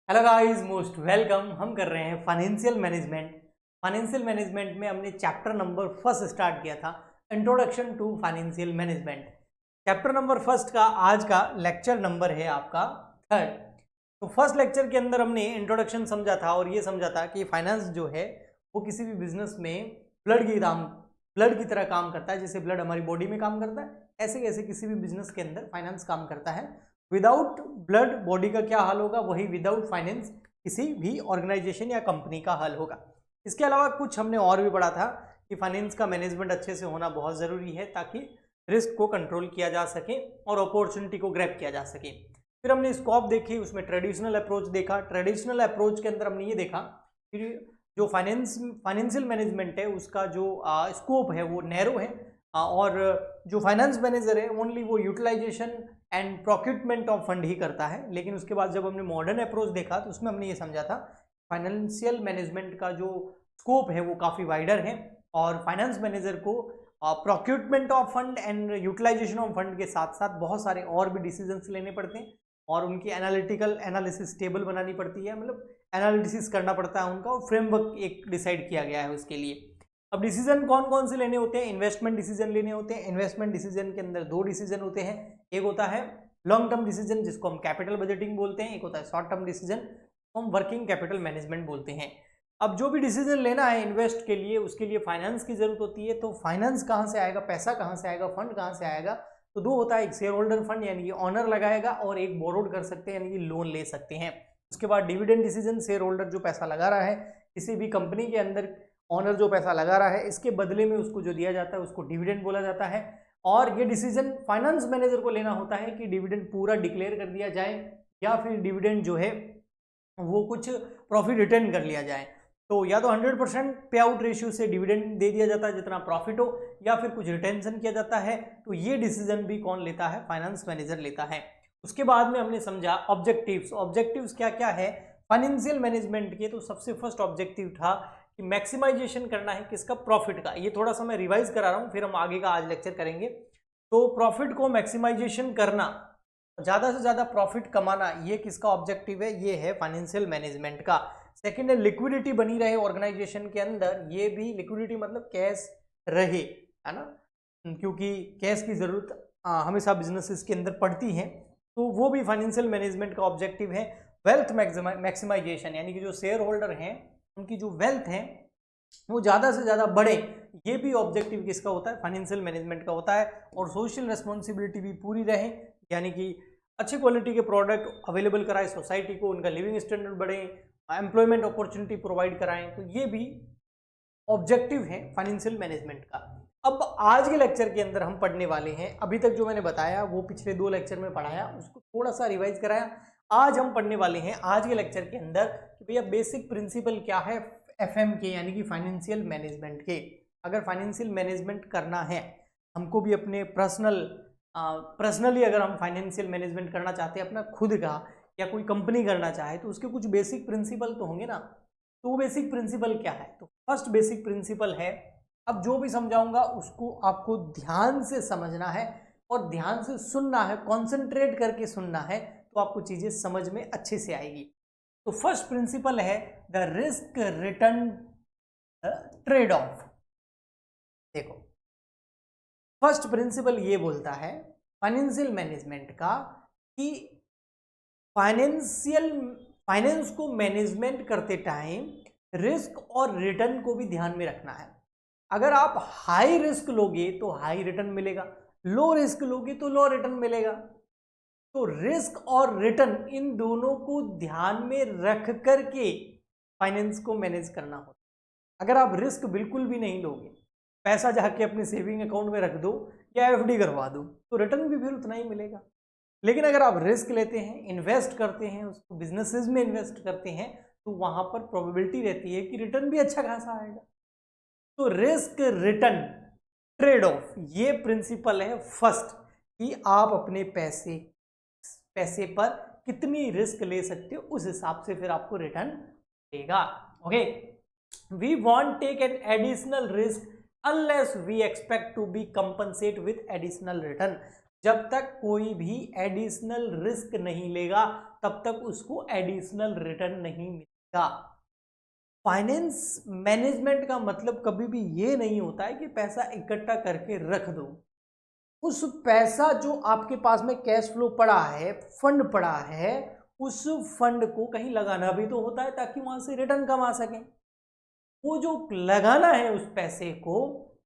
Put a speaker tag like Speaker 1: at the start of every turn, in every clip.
Speaker 1: Hello guys, most welcome. हम कर रहे हैं फाइनेंशियल मैनेजमेंट। फाइनेंशियल मैनेजमेंट में हमने चैप्टर नंबर फर्स्ट स्टार्ट किया था, introduction to financial management. Chapter number first का आज का लेक्चर नंबर है आपका थर्ड। तो फर्स्ट लेक्चर के अंदर हमने इंट्रोडक्शन समझा था और ये समझा था कि फाइनेंस जो है वो किसी भी बिजनेस में ब्लड की तरह काम करता है। जैसे ब्लड हमारी बॉडी में काम करता है, ऐसे कैसे किसी भी बिजनेस के अंदर फाइनेंस काम करता है। विदाउट ब्लड बॉडी का क्या हाल होगा, वही विदाउट फाइनेंस किसी भी ऑर्गेनाइजेशन या कंपनी का हाल होगा। इसके अलावा कुछ हमने और भी पढ़ा था कि फाइनेंस का मैनेजमेंट अच्छे से होना बहुत ज़रूरी है ताकि रिस्क को कंट्रोल किया जा सके और अपॉर्चुनिटी को ग्रैब किया जा सके। फिर हमने स्कोप देखी, उसमें ट्रेडिशनल अप्रोच देखा। ट्रेडिशनल अप्रोच के अंदर हमने ये देखा कि जो फाइनेंशियल मैनेजमेंट है उसका जो स्कोप है वो नैरो है, और जो फाइनेंस मैनेजर है ओनली वो यूटिलाइजेशन एंड प्रोक्यूटमेंट ऑफ फंड ही करता है। लेकिन उसके बाद जब हमने मॉडर्न अप्रोच देखा तो उसमें हमने ये समझा था फाइनेंशियल मैनेजमेंट का जो स्कोप है वो काफ़ी वाइडर है और फाइनेंस मैनेजर को procurement of fund and utilization of fund के साथ साथ बहुत सारे और भी डिसीजंस लेने पड़ते हैं और उनकी एनालिटिकल एनालिसिस टेबल बनानी पड़ती है, मतलब एनालिसिस करना पड़ता है उनका, और फ्रेमवर्क एक डिसाइड किया गया है उसके लिए। अब डिसीजन कौन कौन से लेने होते हैं? इन्वेस्टमेंट डिसीजन लेने होते हैं। इन्वेस्टमेंट डिसीजन के अंदर दो डिसीजन होते हैं, एक होता है लॉन्ग टर्म डिसीजन जिसको हम कैपिटल बजटिंग बोलते हैं, एक होता है शॉर्ट टर्म डिसीजन हम वर्किंग कैपिटल मैनेजमेंट बोलते हैं। अब जो भी डिसीजन लेना है इन्वेस्ट के लिए, उसके लिए फाइनेंस की जरूरत होती है। तो फाइनेंस कहाँ से आएगा, पैसा कहाँ से आएगा, फंड कहाँ से आएगा? तो दो होता है, एक शेयर होल्डर फंड यानी कि ऑनर लगाएगा और एक बोरोड कर सकते हैं यानी कि लोन ले सकते हैं। उसके बाद डिविडेंड डिसीजन, शेयर होल्डर जो पैसा लगा रहा है किसी भी कंपनी के अंदर, ऑनर जो पैसा लगा रहा है इसके बदले में उसको जो दिया जाता है उसको डिविडेंड बोला जाता है। और ये डिसीजन फाइनेंस मैनेजर को लेना होता है कि डिविडेंड पूरा डिक्लेयर कर दिया जाए या फिर डिविडेंड जो है वो कुछ प्रॉफिट रिटर्न कर लिया जाए। तो या तो 100% पे आउट रेशियो से डिविडेंड दे दिया जाता है जितना प्रॉफिट हो, या फिर कुछ रिटेंशन किया जाता है। तो ये डिसीजन भी कौन लेता है? फाइनेंस मैनेजर लेता है। उसके बाद में हमने समझा ऑब्जेक्टिव्स। ऑब्जेक्टिव्स क्या क्या है फाइनेंशियल मैनेजमेंट के? तो सबसे फर्स्ट ऑब्जेक्टिव था कि मैक्सिमाइजेशन करना है किसका? प्रॉफिट का। ये थोड़ा सा मैं रिवाइज करा रहा हूँ, फिर हम आगे का आज लेक्चर करेंगे। तो प्रॉफिट को मैक्सिमाइजेशन करना, ज़्यादा से ज़्यादा प्रॉफिट कमाना, ये किसका ऑब्जेक्टिव है? ये है फाइनेंशियल मैनेजमेंट का। सेकेंड है लिक्विडिटी बनी रहे ऑर्गेनाइजेशन के अंदर। ये भी लिक्विडिटी मतलब कैश रहे, है ना, क्योंकि कैश की ज़रूरत हमेशा बिजनेसेस के अंदर पड़ती है। तो वो भी फाइनेंशियल मैनेजमेंट का ऑब्जेक्टिव है। वेल्थ मैक्सिमाइजेशन यानी कि जो शेयर होल्डर हैं उनकी जो वेल्थ है वो ज़्यादा से ज़्यादा बढ़े, ये भी ऑब्जेक्टिव किसका होता है? फाइनेंशियल मैनेजमेंट का होता है। और सोशल रिस्पॉन्सिबिलिटी भी पूरी रहे यानी कि अच्छी क्वालिटी के प्रोडक्ट अवेलेबल कराए सोसाइटी को, उनका लिविंग स्टैंडर्ड बढ़े, एम्प्लॉयमेंट अपॉर्चुनिटी प्रोवाइड कराएं। तो ये भी ऑब्जेक्टिव है फाइनेंशियल मैनेजमेंट का। अब आज के लेक्चर के अंदर हम पढ़ने वाले हैं, अभी तक जो मैंने बताया वो पिछले दो लेक्चर में पढ़ाया, उसको थोड़ा सा रिवाइज कराया। आज हम पढ़ने वाले हैं आज के लेक्चर के अंदर कि भैया बेसिक प्रिंसिपल क्या है एफएम के यानी कि फाइनेंशियल मैनेजमेंट के। अगर फाइनेंशियल मैनेजमेंट करना है हमको भी अपने पर्सनली अगर हम फाइनेंशियल मैनेजमेंट करना चाहते हैं अपना खुद का, या कोई कंपनी करना चाहे, तो उसके कुछ बेसिक प्रिंसिपल तो होंगे ना। तो वो बेसिक प्रिंसिपल क्या है? तो फर्स्ट बेसिक प्रिंसिपल है, अब जो भी समझाऊंगा उसको आपको ध्यान से समझना है और ध्यान से सुनना है, कॉन्सेंट्रेट करके सुनना है, तो आपको चीजें समझ में अच्छे से आएगी। तो फर्स्ट प्रिंसिपल है the risk return trade off. देखो, फर्स्ट प्रिंसिपल ये बोलता है फाइनेंशियल मैनेजमेंट का कि फाइनेंस को मैनेजमेंट करते टाइम रिस्क और रिटर्न को भी ध्यान में रखना है। अगर आप हाई रिस्क लोगे तो हाई रिटर्न मिलेगा, लो रिस्क लोगे तो लो रिटर्न मिलेगा। तो रिस्क और रिटर्न इन दोनों को ध्यान में रख करके फाइनेंस को मैनेज करना होता है। अगर आप रिस्क बिल्कुल भी नहीं लोगे, पैसा जाके अपने सेविंग अकाउंट में रख दो या एफडी करवा दो, तो रिटर्न भी फिर उतना ही मिलेगा। लेकिन अगर आप रिस्क लेते हैं, इन्वेस्ट करते हैं, उसको बिजनेसेस में इन्वेस्ट करते हैं, तो वहां पर प्रोबेबिलिटी रहती है कि रिटर्न भी अच्छा खासा आएगा। तो रिस्क रिटर्न ट्रेड ऑफ ये प्रिंसिपल है फर्स्ट, कि आप अपने पैसे पर कितनी रिस्क ले सकते हो, उस हिसाब से फिर आपको रिटर्न देगा। Okay, we won't take an additional risk unless we expect to be compensate with additional return. जब तक कोई भी एडिशनल रिस्क नहीं लेगा तब तक उसको एडिशनल रिटर्न नहीं मिलेगा। फाइनेंस मैनेजमेंट का मतलब कभी भी ये नहीं होता है कि पैसा इकट्ठा करके रख दो। उस पैसा जो आपके पास में कैश फ्लो पड़ा है, फंड पड़ा है, उस फंड को कहीं लगाना भी तो होता है ताकि वहां से रिटर्न कमा सकें। वो जो लगाना है उस पैसे को,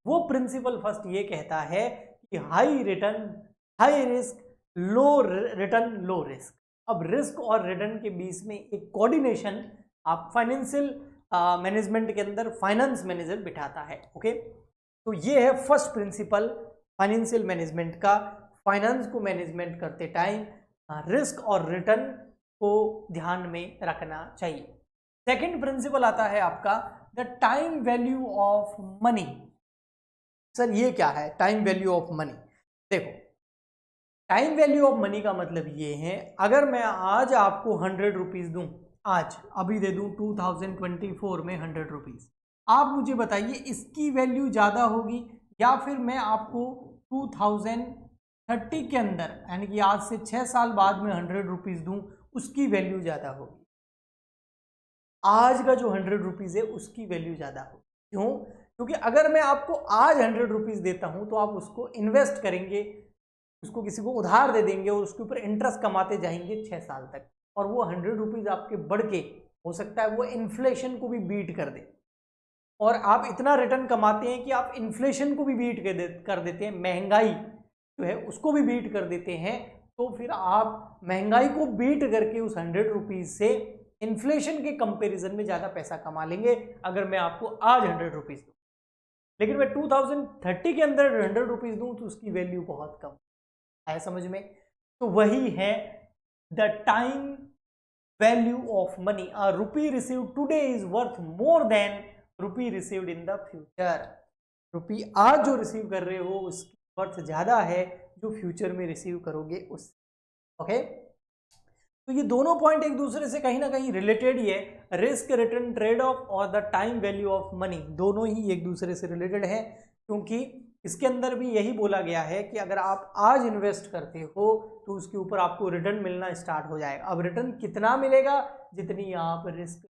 Speaker 1: वो प्रिंसिपल फर्स्ट ये कहता है कि हाई रिटर्न हाई रिस्क, लो रिटर्न लो रिस्क। अब रिस्क और रिटर्न के बीच में एक कोऑर्डिनेशन आप फाइनेंशियल मैनेजमेंट के अंदर फाइनेंस मैनेजर बिठाता है। ओके, तो ये है फर्स्ट प्रिंसिपल फाइनेंशियल मैनेजमेंट का। फाइनेंस को मैनेजमेंट करते टाइम रिस्क और रिटर्न को ध्यान में रखना चाहिए। सेकंड प्रिंसिपल आता है आपका the time value of money. Sir ये क्या है टाइम वैल्यू ऑफ मनी? देखो, टाइम वैल्यू ऑफ मनी का मतलब ये है, अगर मैं आज आपको 100 रुपीज दूं, आज अभी दे दूं 2024 में 100 रुपीज, आप मुझे बताइए इसकी वैल्यू ज़्यादा होगी या फिर मैं आपको 2030 के अंदर यानी कि आज से 6 साल बाद में 100 रुपीज दूं, उसकी वैल्यू ज़्यादा होगी? आज का जो 100 रुपीज़ है उसकी वैल्यू ज़्यादा होगी। क्यों? क्योंकि अगर मैं आपको आज 100 रुपीज़ देता हूं तो आप उसको इन्वेस्ट करेंगे, उसको किसी को उधार दे देंगे और उसके ऊपर इंटरेस्ट कमाते जाएंगे 6 साल तक, और वो 100 रुपीज़ आपके बढ़ के हो सकता है वो इन्फ्लेशन को भी बीट कर दे, और आप इतना रिटर्न कमाते हैं कि आप इन्फ्लेशन को भी बीट कर देते हैं, महंगाई जो है उसको भी बीट कर देते हैं। तो फिर आप महंगाई को बीट करके उस 100 रुपीज़ से इन्फ्लेशन के कंपैरिजन में ज़्यादा पैसा कमा लेंगे अगर मैं आपको आज 100 रुपीज़ दूँ। लेकिन मैं 2030 के अंदर 100 रुपीज़ दूँ तो उसकी वैल्यू बहुत कम है, समझ में? तो वही है the time value of money. A rupee received today is worth more than rupee received in the future. Rupee आज जो रिसीव कर रहे हो उसकी वर्थ ज़्यादा है जो फ्यूचर में रिसीव करोगे उससे। ओके, तो ये दोनों पॉइंट एक दूसरे से कहीं ना कहीं रिलेटेड ही है। रिस्क रिटर्न ट्रेड ऑफ और the time value of money दोनों ही एक दूसरे से रिलेटेड है, क्योंकि इसके अंदर भी यही बोला गया है कि अगर आप आज इन्वेस्ट करते हो तो उसके ऊपर आपको रिटर्न मिलना स्टार्ट हो जाएगा। अब रिटर्न कितना मिलेगा? जितनी आप रिस्क,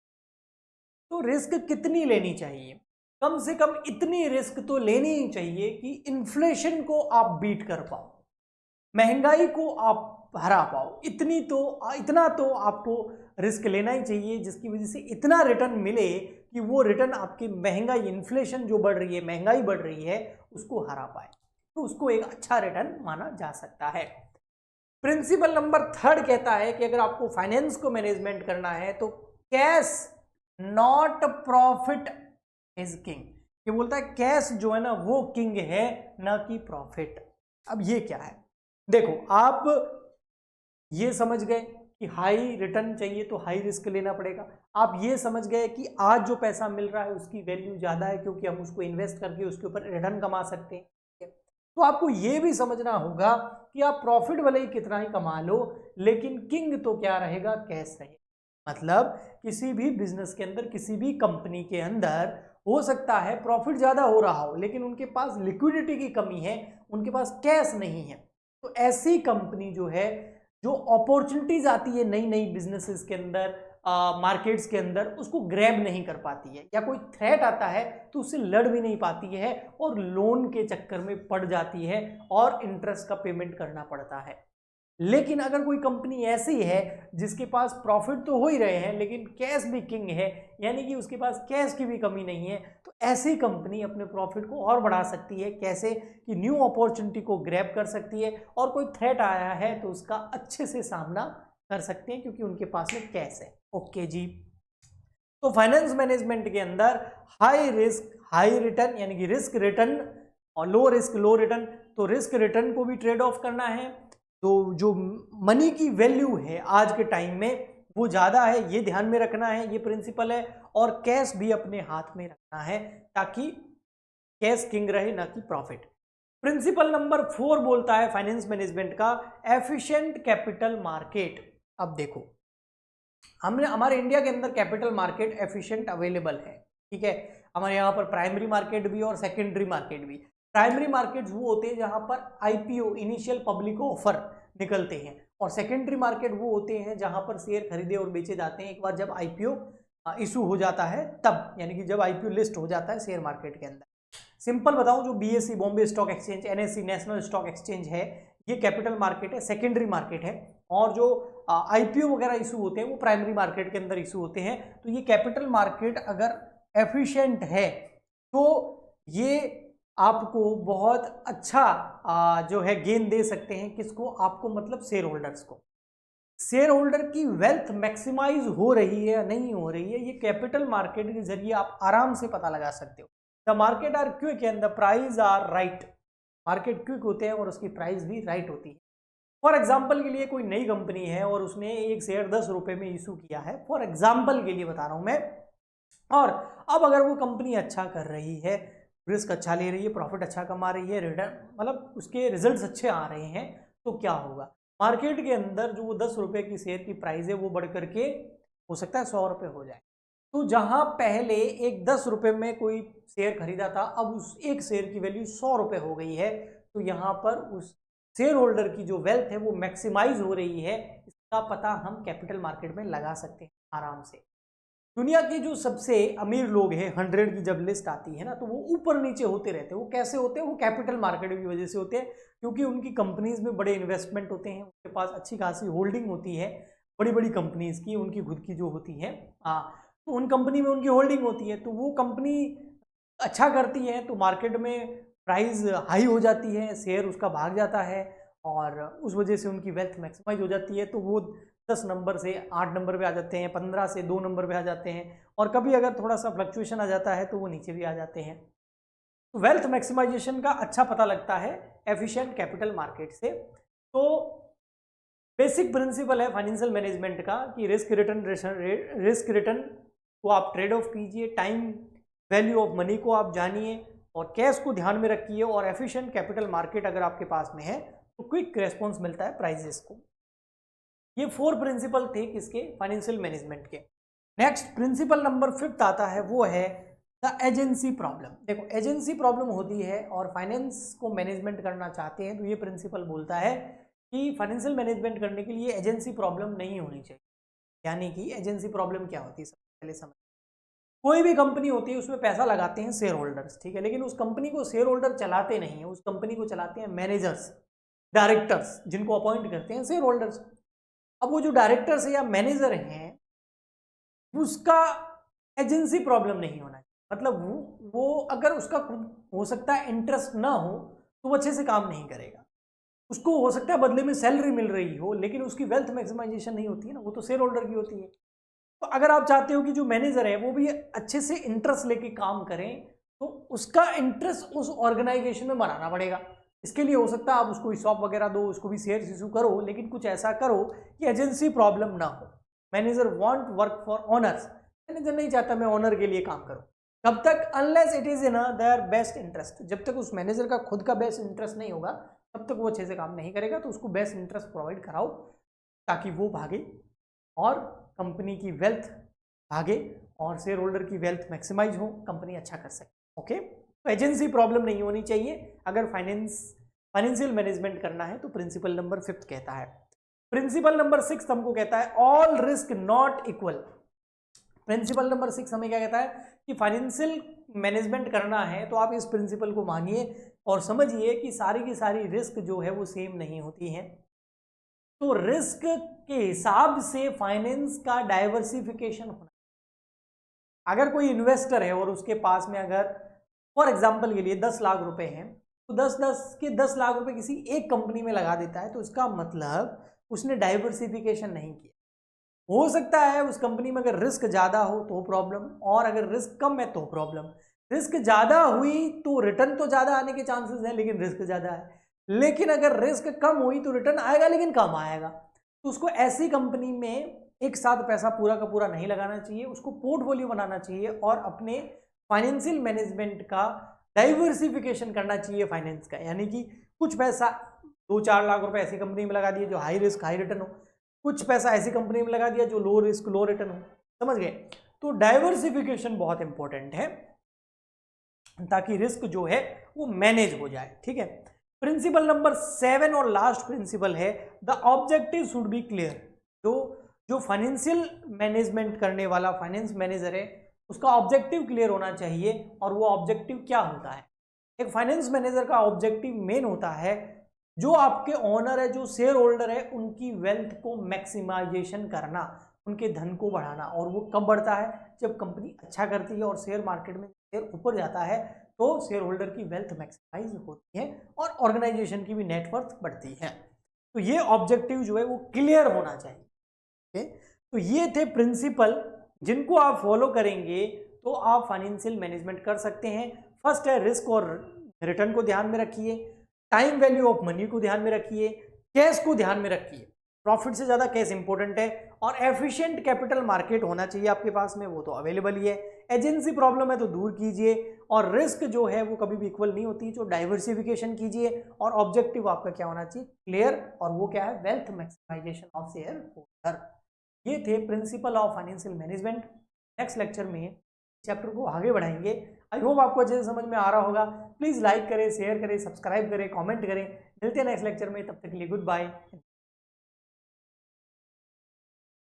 Speaker 1: तो रिस्क कितनी लेनी चाहिए? कम से कम इतनी रिस्क तो लेनी ही चाहिए कि इन्फ्लेशन को आप बीट कर पाओ, महंगाई को आप हरा पाओ। इतना तो आपको रिस्क लेना ही चाहिए जिसकी वजह से इतना रिटर्न मिले कि वो रिटर्न आपकी महंगाई, इन्फ्लेशन जो बढ़ रही है, महंगाई बढ़ रही है, उसको हरा पाए, तो उसको एक अच्छा रिटर्न माना जा सकता है। प्रिंसिपल नंबर 3 कहता है कि अगर आपको फाइनेंस को मैनेजमेंट करना है तो cash not profit is king. ये बोलता है कैश जो है ना वो किंग है, ना कि प्रॉफिट। अब ये क्या है? देखो, आप ये समझ गए कि हाई रिटर्न चाहिए तो हाई रिस्क लेना पड़ेगा। आप ये समझ गए कि आज जो पैसा मिल रहा है उसकी वैल्यू ज़्यादा है क्योंकि हम उसको इन्वेस्ट करके उसके ऊपर रिटर्न कमा सकते हैं। तो आपको ये भी समझना होगा कि आप प्रॉफिट भले ही कितना ही कमा लो, लेकिन किंग तो क्या रहेगा? कैश रहेगा। मतलब किसी भी बिजनेस के अंदर, किसी भी कंपनी के अंदर हो सकता है प्रॉफिट ज़्यादा हो रहा हो लेकिन उनके पास लिक्विडिटी की कमी है, उनके पास कैश नहीं है। तो ऐसी कंपनी जो है, जो अपॉर्चुनिटीज आती है नई नई बिजनेसेस के अंदर, मार्केट्स के अंदर, उसको ग्रैब नहीं कर पाती है, या कोई थ्रेट आता है तो उससे लड़ भी नहीं पाती है और लोन के चक्कर में पड़ जाती है और इंटरेस्ट का पेमेंट करना पड़ता है। लेकिन अगर कोई कंपनी ऐसी है जिसके पास प्रॉफिट तो हो ही रहे हैं लेकिन कैश भी किंग है, यानी कि उसके पास कैश की भी कमी नहीं है, तो ऐसी कंपनी अपने प्रॉफिट को और बढ़ा सकती है। कैसे? कि न्यू अपॉर्चुनिटी को ग्रैब कर सकती है और कोई थ्रेट आया है तो उसका अच्छे से सामना कर सकते हैं क्योंकि उनके पास में कैश है। ओके जी, तो फाइनेंस मैनेजमेंट के अंदर हाई रिस्क हाई रिटर्न, यानी कि रिस्क रिटर्न, और लो रिस्क लो रिटर्न। तो रिस्क रिटर्न को भी ट्रेड ऑफ करना है, तो जो मनी की वैल्यू है आज के टाइम में वो ज़्यादा है, ये ध्यान में रखना है, ये प्रिंसिपल है। और कैश भी अपने हाथ में रखना है ताकि कैश किंग रहे, ना कि प्रॉफिट। प्रिंसिपल नंबर 4 बोलता है फाइनेंस मैनेजमेंट का एफिशिएंट कैपिटल मार्केट। अब देखो, हमने हमारे इंडिया के अंदर कैपिटल मार्केट एफिशिएंट अवेलेबल है, ठीक है। हमारे यहाँ पर प्राइमरी मार्केट भी और सेकेंडरी मार्केट भी। प्राइमरी मार्केट्स वो होते हैं जहां पर आईपीओ इनिशियल पब्लिक ऑफर निकलते हैं, और सेकेंडरी मार्केट वो होते हैं जहां पर शेयर खरीदे और बेचे जाते हैं एक बार जब आईपीओ इशू हो जाता है तब, यानी कि जब आईपीओ लिस्ट हो जाता है शेयर मार्केट के अंदर। सिंपल बताऊं, जो BSE Bombay stock exchange, NSE national stock exchange है, ये कैपिटल मार्केट है, सेकेंडरी मार्केट है, और जो आईपीओ वगैरह इशू होते हैं वो प्राइमरी मार्केट के अंदर इशू होते हैं। तो ये कैपिटल मार्केट अगर एफिशिएंट है तो ये आपको बहुत अच्छा जो है गेन दे सकते हैं। किसको? आपको, मतलब शेयर होल्डर्स को। शेयर होल्डर की वेल्थ मैक्सिमाइज हो रही है या नहीं हो रही है, ये कैपिटल मार्केट के जरिए आप आराम से पता लगा सकते हो। The market are quick and the price are right. Market quick होते हैं और उसकी प्राइस भी राइट होती है। फॉर एग्जाम्पल के लिए कोई नई कंपनी है और उसने एक शेयर 10 रुपए में इशू किया है, फॉर एग्जाम्पल के लिए बता रहा हूं मैं, और अब अगर वो कंपनी अच्छा कर रही है, रिस्क अच्छा ले रही है, प्रॉफिट अच्छा कमा रही है, रिटर्न मतलब उसके रिजल्ट्स अच्छे आ रहे हैं, तो क्या होगा? मार्केट के अंदर जो वो 10 रुपए की शेयर की प्राइस है वो बढ़ करके हो सकता है 100 रुपए हो जाए। तो जहां पहले एक 10 रुपए में कोई शेयर खरीदा था, अब उस एक शेयर की वैल्यू 100 रुपए हो गई है। तो यहाँ पर उस शेयर होल्डर की जो वेल्थ है वो मैक्सिमाइज हो रही है। इसका पता हम कैपिटल मार्केट में लगा सकते हैं आराम से। दुनिया के जो सबसे अमीर लोग हैं, 100 की जब लिस्ट आती है ना, तो वो ऊपर नीचे होते रहते हैं। वो कैसे होते हैं? वो कैपिटल मार्केट की वजह से होते हैं, क्योंकि उनकी कंपनीज में बड़े इन्वेस्टमेंट होते हैं, उनके पास अच्छी खासी होल्डिंग होती है बड़ी बड़ी कंपनीज की, उनकी खुद की जो होती है, तो उन कंपनी में उनकी होल्डिंग होती है। तो वो कंपनी अच्छा करती है तो मार्केट में प्राइस हाई हो जाती है, शेयर उसका भाग जाता है, और उस वजह से उनकी वेल्थ मैक्सिमाइज हो जाती है। तो वो 10 नंबर से 8 नंबर पे आ जाते हैं, 15 से 2 नंबर पे आ जाते हैं, और कभी अगर थोड़ा सा फ्लक्चुएशन आ जाता है तो वो नीचे भी आ जाते हैं। तो वेल्थ मैक्सिमाइजेशन का अच्छा पता लगता है एफिशिएंट कैपिटल मार्केट से। तो बेसिक प्रिंसिपल है फाइनेंशियल मैनेजमेंट का कि रिस्क रिटर्न को आप ट्रेड ऑफ कीजिए, टाइम वैल्यू ऑफ मनी को आप जानिए, और कैश को ध्यान में रखिए, और एफिशिएंट कैपिटल मार्केट अगर आपके पास में है तो क्विक रेस्पॉन्स मिलता है प्राइजेस को। ये 4 प्रिंसिपल थे किसके? फाइनेंशियल मैनेजमेंट के। नेक्स्ट प्रिंसिपल नंबर 5 आता है, वो है द एजेंसी प्रॉब्लम। देखो, एजेंसी प्रॉब्लम होती है और फाइनेंस को मैनेजमेंट करना चाहते हैं, तो ये प्रिंसिपल बोलता है कि फाइनेंशियल मैनेजमेंट करने के लिए एजेंसी प्रॉब्लम नहीं होनी चाहिए। यानी कि एजेंसी प्रॉब्लम क्या होती है, सबसे पहले समझ। कोई भी कंपनी होती है उसमें पैसा लगाते हैं शेयर होल्डर्स, ठीक है, लेकिन उस कंपनी को शेयर होल्डर चलाते नहीं है, उस कंपनी को चलाते हैं मैनेजर्स, डायरेक्टर्स, जिनको अपॉइंट करते हैं शेयर होल्डर्स। अब वो जो डायरेक्टर्स है या मैनेजर हैं, उसका एजेंसी प्रॉब्लम नहीं होना चाहिए। मतलब वो अगर उसका खुद हो सकता है इंटरेस्ट ना हो तो वो अच्छे से काम नहीं करेगा। उसको हो सकता है बदले में सैलरी मिल रही हो, लेकिन उसकी वेल्थ मैक्सिमाइजेशन नहीं होती है ना, वो तो शेयर होल्डर की होती है। तो अगर आप चाहते हो कि जो मैनेजर है वो भी अच्छे से इंटरेस्ट लेके काम करें, तो उसका इंटरेस्ट उस ऑर्गेनाइजेशन में बनाना पड़ेगा। इसके लिए हो सकता है आप उसको स्टॉक वगैरह दो, उसको भी शेयर इशू करो, लेकिन कुछ ऐसा करो कि एजेंसी प्रॉब्लम ना हो। Manager want work for honours. Manager नहीं चाहता मैं ऑनर के लिए काम करूं। कब तक? Unless it is in their best interest. जब तक उस मैनेजर का खुद का बेस्ट इंटरेस्ट नहीं होगा तब तक वो अच्छे से काम नहीं करेगा। तो उसको बेस्ट इंटरेस्ट प्रोवाइड कराओ ताकि वो भागे और कंपनी की वेल्थ भागे और शेयर होल्डर की वेल्थ मैक्सिमाइज हो, कंपनी अच्छा कर सके। ओके, तो एजेंसी प्रॉब्लम नहीं होनी चाहिए अगर फाइनेंशियल मैनेजमेंट करना है। तो प्रिंसिपल नंबर 5 कहता है। प्रिंसिपल नंबर 6 हमको कहता है all risk not equal. Principle number 6 हमें क्या कहता है कि फाइनेंशियल मैनेजमेंट करना है तो आप इस प्रिंसिपल को मानिए और समझिए कि सारी की सारी रिस्क जो है वो सेम नहीं होती है। तो रिस्क के हिसाब से फाइनेंस का डाइवर्सिफिकेशन होना। अगर कोई इन्वेस्टर है और उसके पास में अगर फॉर एग्जांपल के लिए 10 लाख रुपए हैं, तो 10 लाख रुपए किसी एक कंपनी में लगा देता है, तो इसका मतलब उसने डाइवर्सिफिकेशन नहीं किया। हो सकता है उस कंपनी में अगर रिस्क ज्यादा हो तो प्रॉब्लम, और अगर रिस्क कम है तो प्रॉब्लम। रिस्क ज्यादा हुई तो रिटर्न तो ज्यादा आने के चांसेस हैं, लेकिन रिस्क ज्यादा है। लेकिन अगर रिस्क कम हुई तो रिटर्न आएगा लेकिन कम आएगा। तो उसको ऐसी कंपनी में एक साथ पैसा पूरा का पूरा नहीं लगाना चाहिए, उसको पोर्टफोलियो बनाना चाहिए और अपने फाइनेंशियल मैनेजमेंट का डाइवर्सिफिकेशन करना चाहिए फाइनेंस का। यानी कि कुछ पैसा 2-4 लाख रुपए ऐसी कंपनी में लगा दिए जो हाई रिस्क हाई रिटर्न हो, कुछ पैसा ऐसी कंपनी में लगा दिया जो लो रिस्क लो रिटर्न हो। समझ गए? तो डाइवर्सिफिकेशन बहुत इंपॉर्टेंट है। ताकि रिस्क जो है वो मैनेज हो जाए। ठीक है, प्रिंसिपल नंबर 7 और लास्ट प्रिंसिपल है the objective should be clear. जो फाइनेंशियल मैनेजमेंट करने वाला फाइनेंस मैनेजर है उसका ऑब्जेक्टिव क्लियर होना चाहिए। और वो ऑब्जेक्टिव क्या होता है? एक फाइनेंस मैनेजर का ऑब्जेक्टिव मेन होता है जो आपके ओनर है, जो शेयर होल्डर है, उनकी वेल्थ को मैक्सिमाइजेशन करना, उनके धन को बढ़ाना। और वो कब बढ़ता है? जब कंपनी अच्छा करती है और शेयर मार्केट में शेयर ऊपर जाता है तो शेयर होल्डर की वेल्थ मैक्सिमाइज होती है और ऑर्गेनाइजेशन की भी नेटवर्थ बढ़ती है। तो ये ऑब्जेक्टिव जो है वो क्लियर होना चाहिए। तो ये थे प्रिंसिपल जिनको आप फॉलो करेंगे तो आप फाइनेंशियल मैनेजमेंट कर सकते हैं। फर्स्ट है रिस्क और रिटर्न को ध्यान में रखिए, टाइम वैल्यू ऑफ मनी को ध्यान में रखिए, कैश को ध्यान में रखिए, प्रॉफिट से ज्यादा कैश इंपॉर्टेंट है, और एफिशिएंट कैपिटल मार्केट होना चाहिए आपके पास में, वो तो अवेलेबल ही है। एजेंसी प्रॉब्लम है तो दूर कीजिए, और रिस्क जो है वो कभी भी इक्वल नहीं होती, जो डाइवर्सिफिकेशन कीजिए, और ऑब्जेक्टिव आपका क्या होना चाहिए? क्लियर, और वो क्या है? Wealth maximization of shareholder. ये थे principle of financial management. Next lecture में चैप्टर को आगे बढ़ाएंगे। आई होप आपको अच्छे से समझ में आ रहा होगा। प्लीज लाइक करें, शेयर करें, सब्सक्राइब करें, कमेंट करें। मिलते हैं नेक्स्ट लेक्चर में, तब तक के लिए गुड बाय।